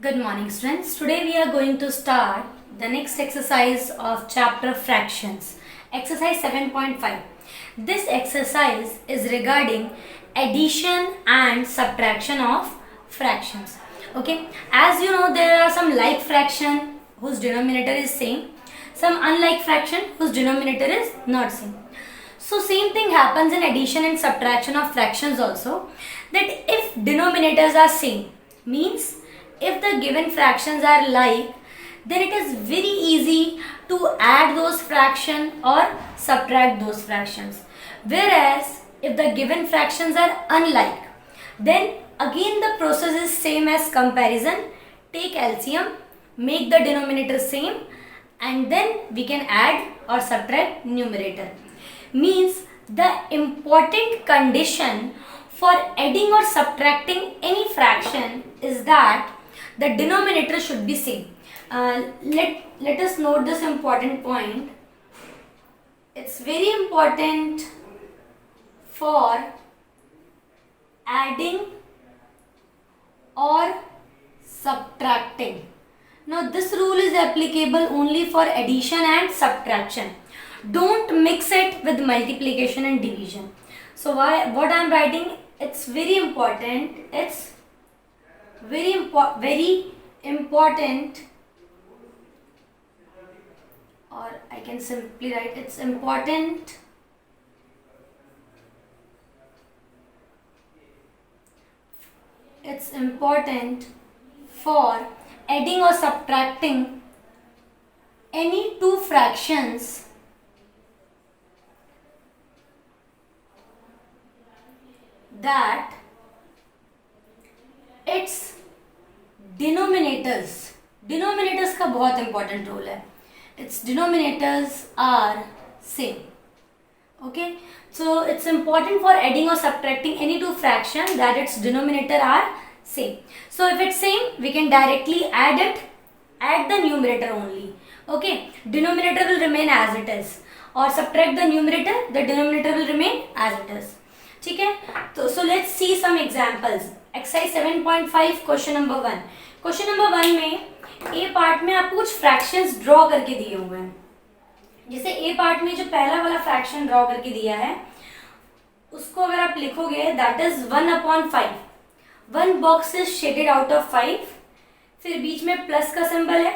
Good morning, students. Today we are going to start the next exercise of chapter fractions, exercise 7.5. This exercise is regarding addition and subtraction of fractions. Okay, as you know, there are some like fraction whose denominator is same, some unlike fraction whose denominator is not same. So same thing happens in addition and subtraction of fractions also, that if denominators are same, means if the given fractions are like, then it is very easy to add those fractions or subtract those fractions. Whereas if the given fractions are unlike, then again the process is same as comparison. Take LCM, make the denominator same, and then we can add or subtract numerator. Means the important condition for adding or subtracting any fraction is that the denominator should be same. Let us note this important point. It's very important for adding or subtracting. Now this rule is applicable only for addition and subtraction. Don't mix it with multiplication and division. So what I am writing, it's very important. It's very important, or I can simply write it's important for adding or subtracting any two fractions that its denominators का बहुत important role है. Its denominators are same. Okay, so it's important for adding or subtracting any two fractions that its denominator are same. So if it's same, we can directly add the numerator only. Okay, denominator will remain as it is, or subtract the numerator, the denominator will remain as it is. ठीक है, तो so let's see some examples. Exercise 7.5 question number 1. Question number 1 में ए part में आपको कुछ fractions draw करके दिए हुए हैं. जैसे ए पार्ट में जो पहला वाला फ्रैक्शन ड्रॉ करके दिया है, उसको अगर आप लिखोगे that is 1/5. 1 box is shaded out of 5. फिर बीच में प्लस का सिंबल है.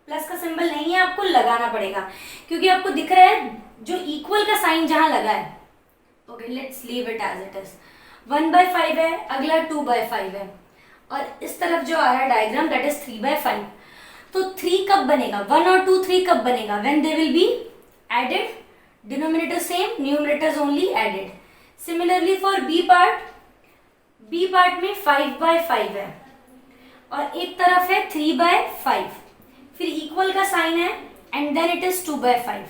प्लस का सिंबल नहीं है, आपको लगाना पड़ेगा क्योंकि आपको दिख रहा है जो इक्वल का साइन जहां लगा है. Okay, let's leave it as it is. 1/5 है, अगला 2/5 है, और इस तरफ जो आ रहा है डायग्राम दैट इज 3/5. तो 3 कब बनेगा, 1 और 2 3 कब बनेगा, when they will be added, denominator same, numerators only added. Similarly for B part में 5/5 है और एक तरफ है 3/5, फिर इक्वल का साइन है एंड देन इट इज 2/5.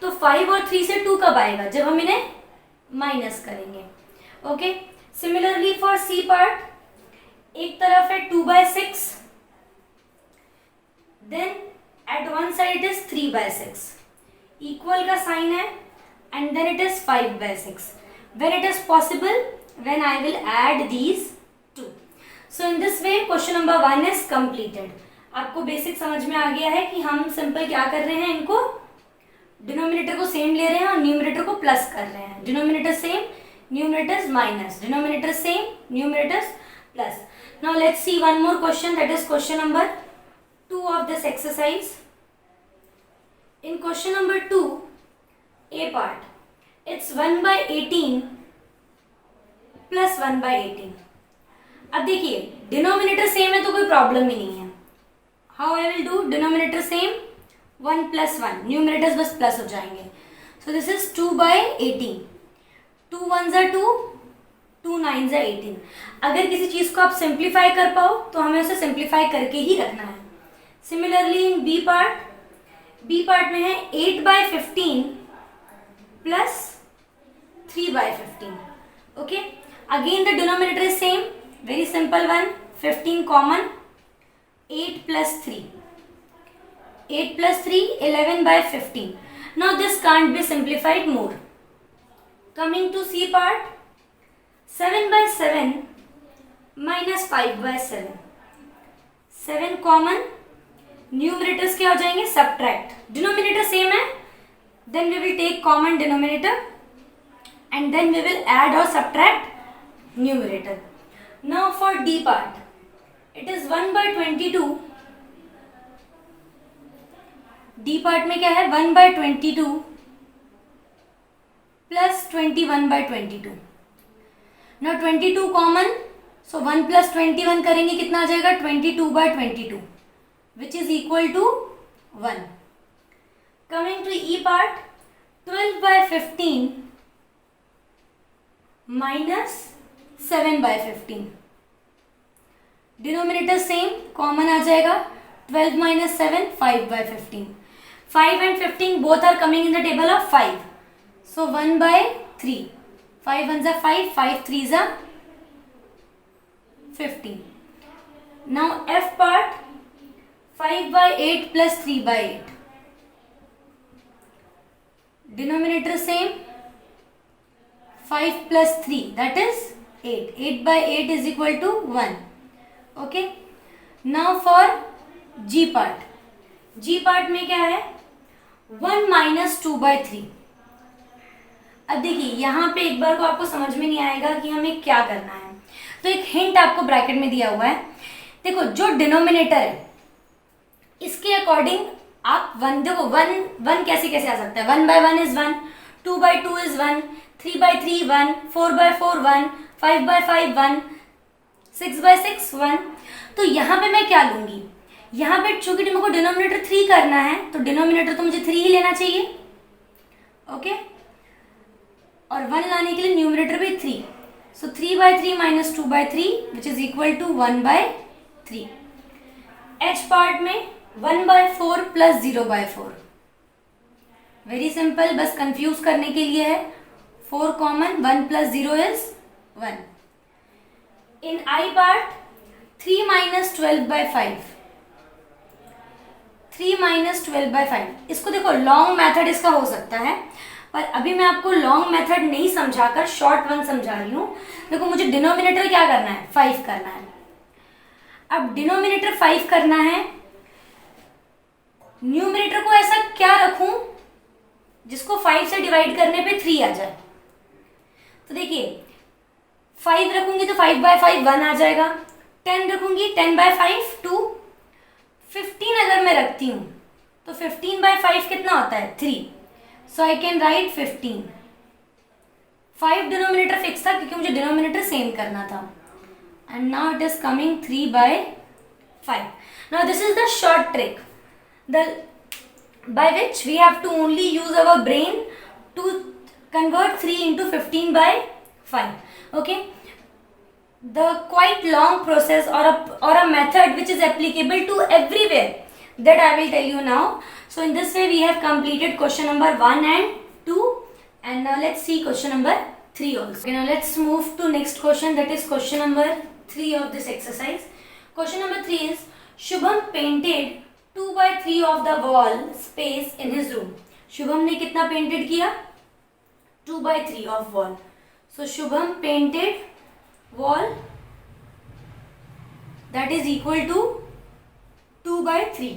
तो 5 और 3 से 2 कब आएगा, जब हम इन्हें माइनस करेंगे. Okay, similarly for C part, एक तरफ है 2/6, then at one side it is 3/6, equal का साइन है and then it is 5/6. When it is possible, when I will add these two. So in this way question number 1 is completed. आपको basic समझ में आ गया है कि हम simple क्या कर रहे हैं, इनको डिनोमिनेटर को सेम ले रहे हैं और न्यूमरेटर को प्लस कर रहे हैं. Denominator same, numerators minus, denominator same, numerators plus. Now let's see one more question, that is question number 2 of this exercise. In question number 2, A part, it's 1/18 plus 1/18. अब देखिए डिनोमिनेटर सेम है तो कोई problem ही नहीं है. How I will do, denominator same, 1 + 1, numerators बस plus हो जाएंगे. So this is 2/18. 2 1s are 2, 2 9s are 18. अगर किसी चीज को आप सिंप्लीफाई कर पाओ तो हमें उसे सिंप्लीफाई करके ही रखना है. सिमिलरली इन बी पार्ट में है 8/15 plus 3/15. Okay, again the denominator is same, very simple one, 15 common, 8 + 3, 8 + 3 11/15. Now this can't be simplified more. Coming to C part, 7/7 minus 5/7. 7 common, numerators क्या हो जाएंगे, सब्ट्रैक्ट, डिनोमिनेटर सेम है, then we will take common denominator and then we will add or subtract numerator. Now for D part, it is 1 by 22. D part में क्या है, 1 by 22 plus 21 by 22. Now 22 common, so 1 plus 21 करेंगे कितना आ जाएगा, 22 by 22, which is equal to 1. Coming to E part, 12 by 15 minus 7 by 15. Denominator same, common आ जाएगा, 12 minus 7, 5 by 15. 5 and 15 both are coming in the table of 5. So 1 by 3. 5 ones are 5, 5 threes are 15. Now F part, 5 by 8 plus 3 by 8. Denominator same, 5 plus 3 that is 8. 8 by 8 is equal to 1. Okay. Now for G part. G part में क्या है, 1 minus 2 by 3. अब देखिए यहाँ पे एक बार को आपको समझ में नहीं आएगा कि हमें क्या करना है, तो एक हिंट आपको ब्रैकेट में दिया हुआ है. देखो जो डिनोमिनेटर है इसके अकॉर्डिंग आप 1, देखो 1 कैसे कैसे आ सकता है, 1 by 1 is 1, 2 by 2 is 1, 3 by 3 1, 4 by 4 1, 5 by 5 1, 6 by 6 1. तो यहाँ पे मैं क्या लूंगी, यहाँ पे चूंकि मेरे को डिनोमिनेटर 3 करना है तो डिनोमिनेटर तो मुझे 3 ही लेना चाहिए. ओके. और 1 लाने के लिए न्यूमरेटर भी 3. सो 3 by 3 minus 2 by 3 which is equal to 1 by 3. H part में 1 by 4 plus 0 by 4. Very simple, बस कंफ्यूज करने के लिए है. 4 common, 1 plus 0 is 1. In I part, 3 minus 12 by 5. 3 minus 12 by 5. इसको देखो लॉन्ग मेथड इसका हो सकता है, पर अभी मैं आपको लॉन्ग मेथड नहीं समझाकर शॉर्ट वन समझा रही हूँ. देखो मुझे डिनोमिनेटर क्या करना है, 5 करना है. अब डिनोमिनेटर 5 करना है, न्यूमरेटर को ऐसा क्या रखूं जिसको 5 से डिवाइड करने पे 3 आ जाए. तो देखिए 5 रखूंगी तो 5 by 5 1 आ जाएगा. 10 रखूंगी 10 by 5 2. 15 अगर मैं रखती हूँ तो 15 by 5 कितना होता है, 3. So I can write 15. 5 denominator fix था क्योंकि मुझे डिनोमिनेटर सेम करना था. And now it is coming 3 by 5. Now this is the short trick by which we have to only use our brain to convert 3 into 15 by 5. Okay. The quite long process or a method which is applicable to everywhere, that I will tell you now. So in this way we have completed question number 1 and 2, and now let's see question number 3 also. Okay, now let's move to next question, that is question number 3 of this exercise. Question number 3 is Shubham painted 2 by 3 of the wall space in his room. Shubham ने कितना painted किया, 2 by 3 of wall. So Shubham painted wall that is equal to 2 by 3.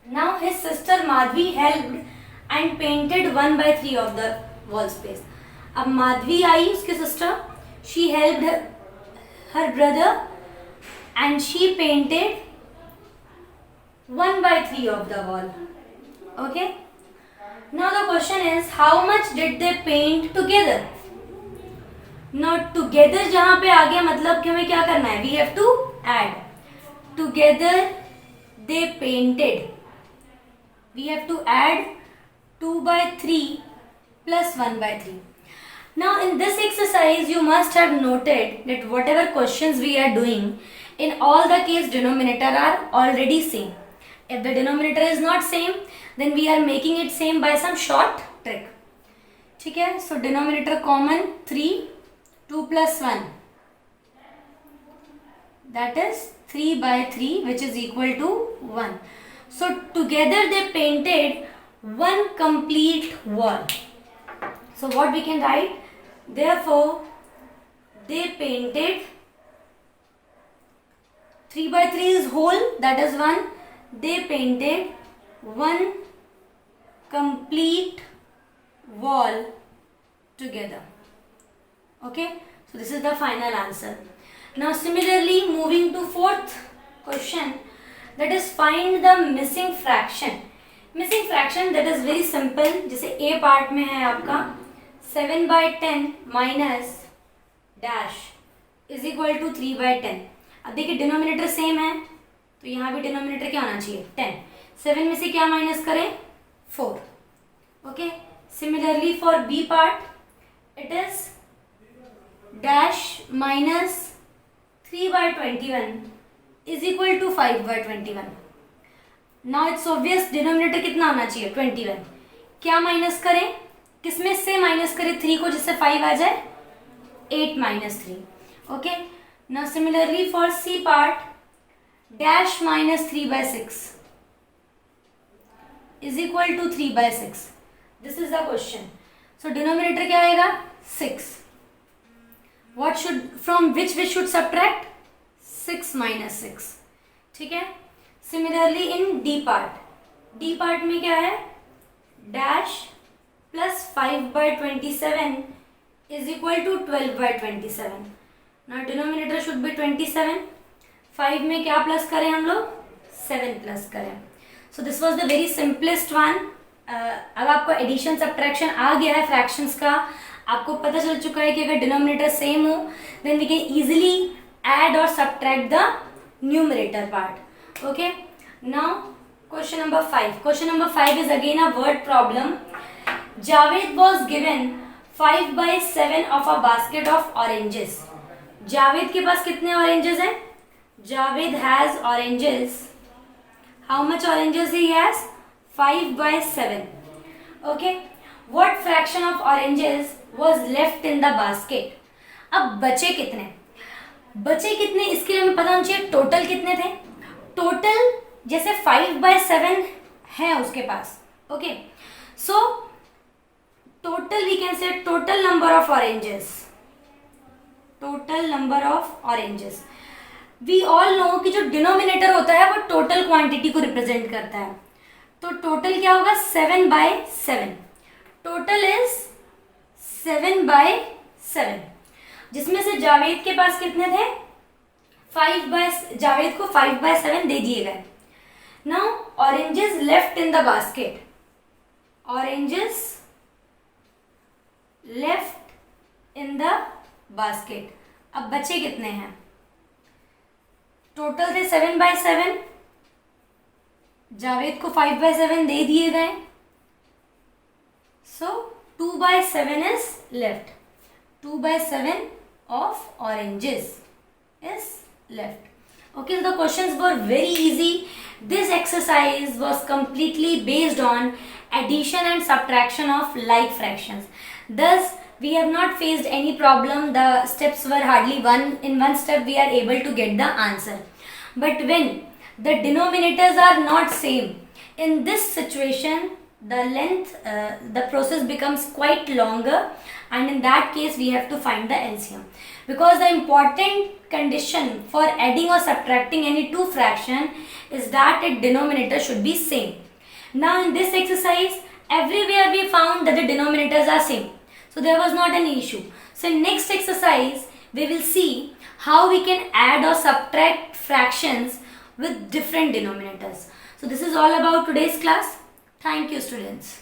Now his sister Madhvi helped and painted 1 by 3 of the wall space. अब माधवी आई उसकी sister, she helped her brother and she painted 1 by 3 of the wall. Okay. Now the question is how much did they paint together? Now together जहाँ पे आ गया मतलब कि हमें क्या करना है, we have to add. Together they painted. We have to add 2 by 3 plus 1 by 3. Now in this exercise you must have noted that whatever questions we are doing, in all the case denominator are already same. If the denominator is not same, then we are making it same by some short trick. ठीक है. So denominator common 3, 2 plus 1, that is 3 by 3 which is equal to 1. So together they painted one complete wall. So what we can write? Therefore they painted 3 by 3 is whole, that is 1. They painted one complete wall together. Okay, so this is the final answer. Now similarly, moving to fourth question, that is find the missing fraction. Missing fraction, that is very simple. जैसे A part में है आपका 7 by 10 minus dash is equal to 3 by 10. अब देखिए denominator same है तो यहाँ भी डिनोमिनेटर क्या होना चाहिए 10. 7 में से क्या माइनस करें 4. Okay, similarly for B part it is dash minus 3 by 21 is equal to 5 by 21. Now it's obvious denominator कितना होना चाहिए 21. क्या माइनस करें, किसमें से माइनस करें 3 को जिससे 5 आ जाए 8 minus 3. Okay, now similarly for C part, dash minus 3 by 6 is equal to 3 by 6. This is the question. So denominator क्या आएगा 6. What should, from which we should subtract 6 minus 6. ठीक है. Similarly in D part में क्या है dash plus 5 by 27 is equal to 12 by 27. Now denominator should be 27. 5 में क्या plus करें हम लोग 7 प्लस करें. So this was the very simplest one. अब आपको एडिशन सब्ट्रैक्शन आ गया है फ्रैक्शंस का. आपको पता चल चुका है कि अगर डिनोमिनेटर सेम हो then we can easily add or subtract the numerator part. Okay, now question number 5. Question number 5 is again a word problem. Javed was given 5 by 7 of a basket of oranges. Javed के पास कितने oranges हैं? Javed has oranges. How much oranges he has? 5 by 7. Okay, what fraction of oranges was left in the basket? अब बचे कितने इसके लिए हमें पता होना चाहिए टोटल कितने थे. टोटल जैसे 5 by 7 है उसके पास. Okay, so total we can say total number of oranges. We all know कि जो डिनोमिनेटर होता है वो टोटल क्वांटिटी को रिप्रेजेंट करता है. तो टोटल क्या होगा 7 by 7. टोटल इज 7 by 7, जिसमें से जावेद के पास कितने थे जावेद को 5 by 7 दे दिए गए. Now oranges left in the basket. Oranges left in the basket. अब बचे कितने हैं? टोटल थे 7 by 7. जावेद को 5 by 7 दे दिए गए. सो 2 by 7 is left. 2 by 7 of oranges is left. Okay, so the questions were very easy. This exercise was completely based on addition and subtraction of like fractions. Thus, we have not faced any problem. The steps were hardly one. In one step, we are able to get the answer. But when the denominators are not same, in this situation, the process becomes quite longer, and in that case, we have to find the LCM. Because the important condition for adding or subtracting any two fraction is that its denominator should be same. Now, in this exercise, everywhere we found that the denominators are same. So there was not any issue. So in next exercise, we will see how we can add or subtract fractions with different denominators. So this is all about today's class. Thank you, students.